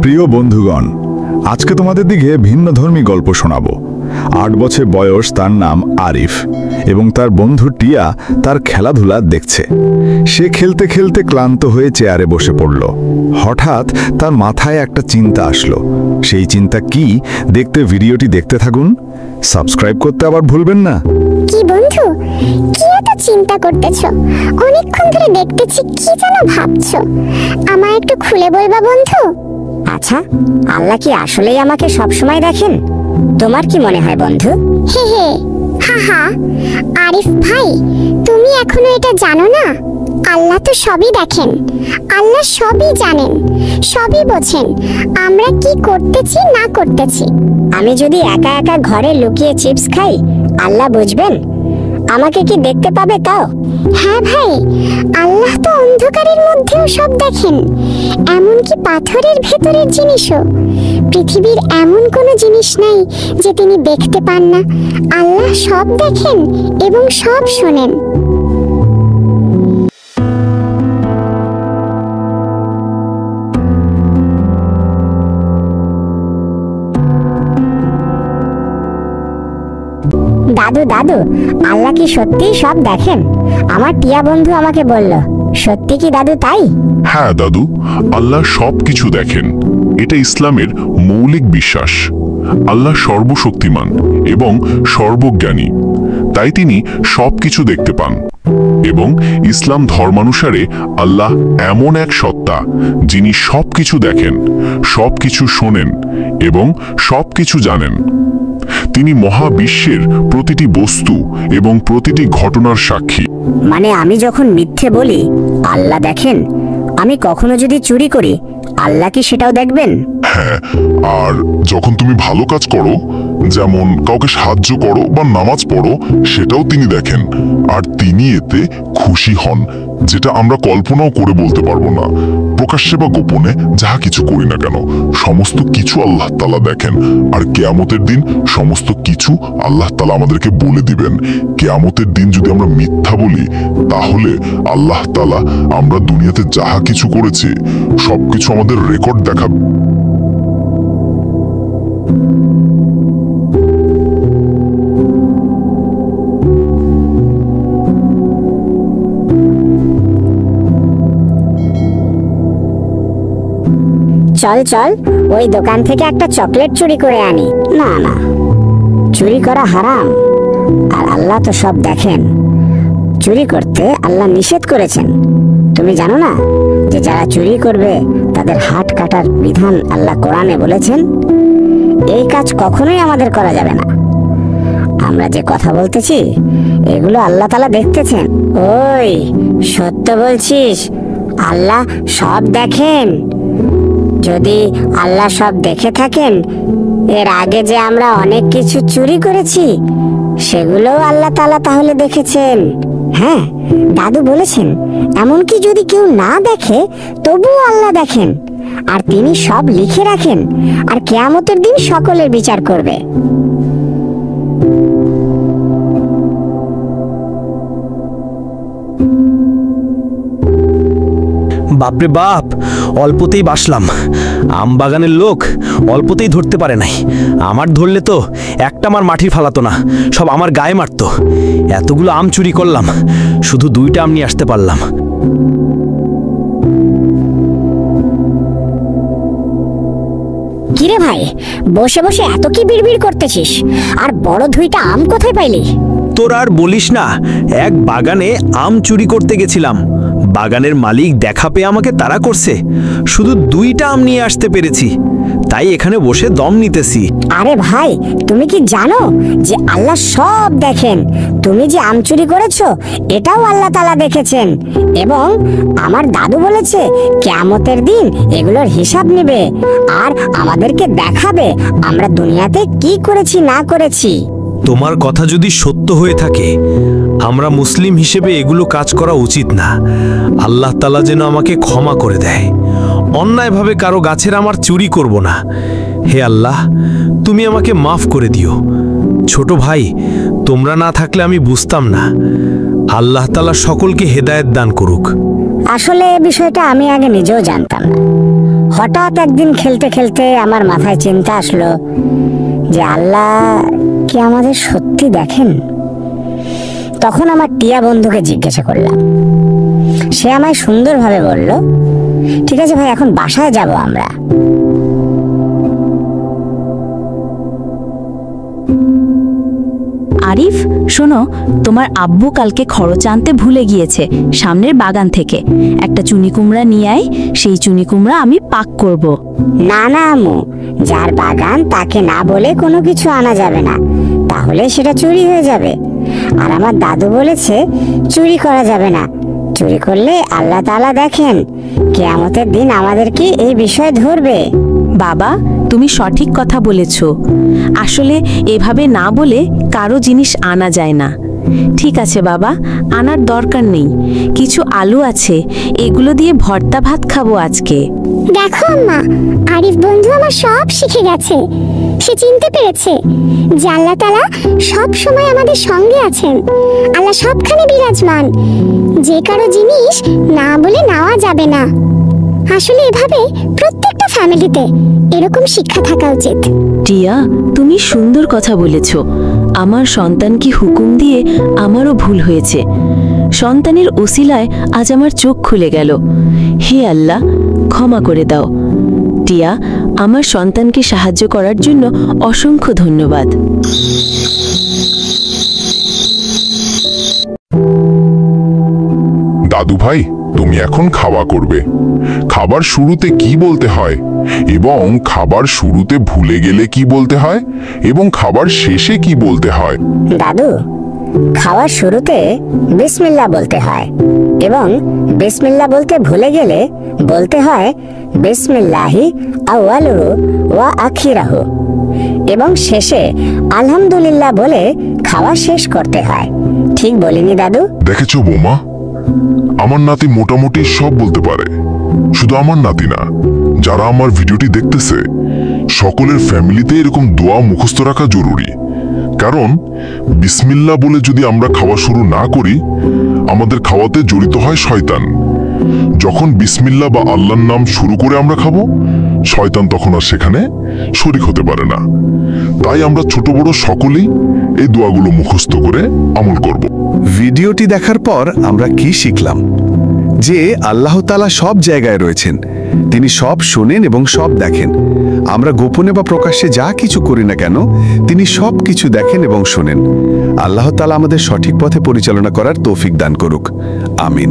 প্রিয় বন্ধুগণ, আজকে তোমাদের দিকে ভিন্নধর্মী গল্প শোনাবো। 8 বছর বয়স, তার নাম আরিফ, এবং তার বন্ধু টিয়া তার খেলাধুলা দেখছে। সে খেলতে খেলতে ক্লান্ত হয়ে চেয়ারে বসে পড়ল। হঠাৎ তার মাথায় একটা চিন্তা আসলো। সেই চিন্তা কি, দেখতে ভিডিওটি দেখতে থাকুন। সাবস্ক্রাইব করতে আবার ভুলবেন না। কি বন্ধু, কি এত চিন্তা করতেছো? অনেকক্ষণ ধরে দেখতেছি, কি যেন ভাবছো। আমায় একটু খুলে বলবা বন্ধু? আচ্ছা, আল্লাহ কি আসলেই আমাকে সবসময় দেখেন? তোমার কি মনে হয় বন্ধু? হে হে, হা হা। আরিফ ভাই, তুমি এখনো এটা জানো না? আল্লাহ তো সবই দেখেন, আল্লাহ সবই জানেন, সবই বোঝেন আমরা কি করতেছি না করতেছি। আমি যদি একা একা ঘরে লুকিয়ে চিপস খাই, আল্লাহ বুঝবেন? আমাকে কি দেখতে পাবে তাও? হ্যাঁ ভাই, আল্লাহ তো অন্ধকারের মধ্যেও সব দেখেন, এমনকি পাথরের ভেতরের জিনিসও। পৃথিবীর এমন কোনো জিনিস নাই যে তিনি দেখতে পান না। আল্লাহ সব দেখেন এবং সব শোনেন। দাদু দাদু, আল্লাহ কি সত্যিই সব দেখেন? আমার টিয়া বন্ধু আমাকে বলল। সত্যি কি দাদু তাই? হ্যাঁ দাদু, আল্লাহ সবকিছু দেখেন। এটা ইসলামের মৌলিক বিশ্বাস। আল্লাহ সর্বশক্তিমান এবং সর্বজ্ঞানী, তাই তিনি সবকিছু দেখতে পান। এবং ইসলাম ধর্মানুসারে আল্লাহ এমন এক সত্তা যিনি সবকিছু দেখেন, সবকিছু শোনেন এবং সবকিছু জানেন। তিনি মহাবিশ্বের প্রতিটি বস্তু এবং প্রতিটি ঘটনার সাক্ষী। মানে আমি যখন মিথ্যে বলি আল্লাহ দেখেন, আমি কখনো যদি চুরি করি, আল্লাহ কি সেটাও দেখবেন? হ্যাঁ, আর যখন তুমি ভালো কাজ করো, যেমন কাউকে সাহায্য করো বা নামাজ পড়ো, সেটাও তিনি দেখেন। আর তিনি এতে খুশি হন, যেটা আমরা কল্পনাও করে বলতে পারবো না। প্রকাশ্যে বা গোপনে যাহা কিছু করি না কেন, সমস্ত কিছু আল্লাহ তাআলা দেখেন। আর কিয়ামতের দিন সমস্ত কিছু আল্লাহ তাআলা আমাদেরকে বলে দিবেন। কিয়ামতের দিন যদি আমরা মিথ্যা বলি, তাহলে আল্লাহ তাআলা আমরা দুনিয়াতে যাহা কিছু করেছি সবকিছু আমাদের রেকর্ড দেখাবে। চল চল, ওই দোকান থেকে একটা চকলেট চুরি করে আনি। না না, চুরি করা হারাম, আর আল্লাহ তো সব দেখেন। চুরি করতে আল্লাহ নিষেধ করেছেন। তুমি জানো না যে যারা চুরি করবে তাদের হাত কাটার বিধান আল্লাহ কোরআনে বলেছেন? এই কাজ কখনোই আমাদের করা যাবে না। আমরা যে কথা বলতেছি এগুলো আল্লাহ তাআলা দেখতেছেন। ওই, সত্য বলছিস? আল্লাহ সব দেখেন? যদি আল্লাহ সব দেখে থাকেন, এর আগে যে আমরা অনেক কিছু চুরি করেছি সেগুলোও আল্লাহ তাআলা তাহলে দেখেছেন। হ্যাঁ, দাদু বলেছেন এমনকি যদি কেউ না দেখে তবুও আল্লাহ দেখেন, আর তিনি সব লিখে রাখেন, আর কিয়ামতের দিন সকলের বিচার করবে। বাপরে বাপ, অল্পতেই বাসলাম। আম বাগানের লোক অল্পতেই ধরতে পারে নাই। আমার ধরলে তো একটা আমার মাটির ফালাতো না, সব আমার গায়ে মারতো। এতগুলো আম চুরি করলাম, শুধু 2টা আম নিয়ে আসতে পারলাম। কিরে ভাই, বসে বসে এত কি বিড়বিড় করতেছিস? আর বড় 2টা আম কোথায় পাইলি? তোর আর বলিস না, এক বাগানে আম চুরি করতে গেছিলাম। বাগানের মালিক দেখা পেয়ে আমাকে তাড়া করছে। শুধু 2টা আম নিয়ে আসতে পেরেছি, তাই এখানে বসে দম নিতেছি। আরে ভাই, তুমি কি জানো যে আল্লাহ সব দেখেন? তুমি যে আম চুরি করেছো এটাও আল্লাহ তাআলা দেখেছেন, এবং আমার দাদু বলেছে কিয়ামতের দিন এগুলোর হিসাব নেবে আর আমাদেরকে দেখাবে আমরা দুনিয়াতে কি করেছি না করেছি। তোমার কথা যদি সত্য হয়ে থাকে, আমরা মুসলিম হিসেবে এগুলো কাজ করা উচিত না। আল্লাহ তাআলা যেন আমাকে ক্ষমা করে দেয়। অন্যায়ভাবে কারো গাছের আমার চুরি করব না। হে আল্লাহ, তুমি আমাকে মাফ করে দিও। ছোট ভাই, তোমরা না থাকলে আমি বুঝতাম না। আল্লাহ তাআলা সকলকে হেদায়েত দান করুক। আসলে এই বিষয়টা আমি আগে নিজেও জানতাম না। হঠাৎ একদিন খেলতে খেলতে আমার মাথায় চিন্তা আসলো যে আল্লাহ কি আমাদের সত্যি দেখেন। তখন আমার টিয়া বন্ধুকে জিজ্ঞাসা করলাম। সে আমায় সুন্দরভাবে বলল, ঠিক আছে ভাই, এখন বাসায় যাব আমরা। আরিফ, শোনো, তোমার আব্বু কালকে খরচ আনতে ভুলে গিয়েছে সামনের বাগান থেকে। একটা চুনি কুমড়া নিয়ে আয়, সেই চুনি কুমড়া আমি পাক করব। না না আম্মু, যার বাগান তাকে না বলে কোনো কিছু আনা যাবে না, তাহলে সেটা চুরি হয়ে যাবে। আর আমার দাদু বলেছে চুরি করা যাবে না, চুরি করলে আল্লাহ তাআলা দেখেন, কিয়ামতের দিন আমাদেরকে এই বিষয়ে ধরবে। বাবা, তুমি সঠিক কথা বলেছ। আসলে এভাবে না বলে কারো জিনিস আনা যায় না। ঠিক আছে বাবা, আনার দরকার নেই। কিছু আলু আছে, এগুলো দিয়ে ভর্তা ভাত খাবো আজকে। দেখো আম্মা, আরিফ বন্ধু আমার সব শিখে গেছে। সে চিনতে পেরেছে যে আল্লাহ তাআলা সব সময় আমাদের সঙ্গে আছেন। আল্লাহ সবখানে বিরাজমান, যে কারো জিনিস না বলে নেওয়া যাবে না। আসলে এভাবে প্রত্যেকটা ফ্যামিলিতে এরকম শিক্ষা থাকা উচিত। টিয়া, তুমি সুন্দর কথা বলেছ। আমার সন্তানকে হুকুম দিয়ে আমারও ভুল হয়েছে। সন্তানের ওসিলায় আজ আমার চোখ খুলে গেল। হে আল্লাহ, ক্ষমা করে দাও। টিয়া, আমার সন্তানকে সাহায্য করার জন্য অসংখ্য ধন্যবাদ। দাদু ভাই, তুমি এখন খাওয়া করবে। খাবার শুরুতে কি বলতে হয় এবং খাবার শুরুতে ভুলে গেলে কি বলতে হয় এবং খাবার শেষে কি বলতে হয়? দাদু, খাওয়ার শুরুতে বিসমিল্লাহ বলতে হয় এবং বিসমিল্লাহ বলতে ভুলে গেলে বলতে হয় বিসমিল্লাহি আউয়ালুহু ওয়া আখিরাহু, এবং শেষে আলহামদুলিল্লাহ বলে খাওয়া শেষ করতে হয়। ঠিক বলিনি দাদু? দেখেছো বৌমা, আমার নাতি মোটামুটি সব বলতে পারে। শুধু আমার নাতি না, যারা আমার ভিডিওটি দেখতেছে সকলের ফ্যামিলিতে এরকম দোয়া মুখস্থ রাখা জরুরি। কারণ বিসমিল্লাহ বলে যদি আমরা খাওয়া শুরু না করি, আমাদের খাওয়াতে জড়িত হয় শয়তান। যখন বিসমিল্লাহ বা আল্লাহর নাম শুরু করে আমরা খাবো, শয়তান তখন আর সেখানে শরীক হতে পারে না। তাই আমরা ছোট বড় সকলেই এই দোয়াগুলো মুখস্থ করে আমল করব। ভিডিওটি দেখার পর আমরা কি শিখলাম? যে আল্লাহ তাআলা সব জায়গায় রয়েছেন, তিনি সব শোনেন এবং সব দেখেন। আমরা গোপনে বা প্রকাশ্যে যা কিছু করি না কেন, তিনি সব কিছু দেখেন এবং শোনেন। আল্লাহ তাআলা আমাদের সঠিক পথে পরিচালনা করার তৌফিক দান করুক। আমিন।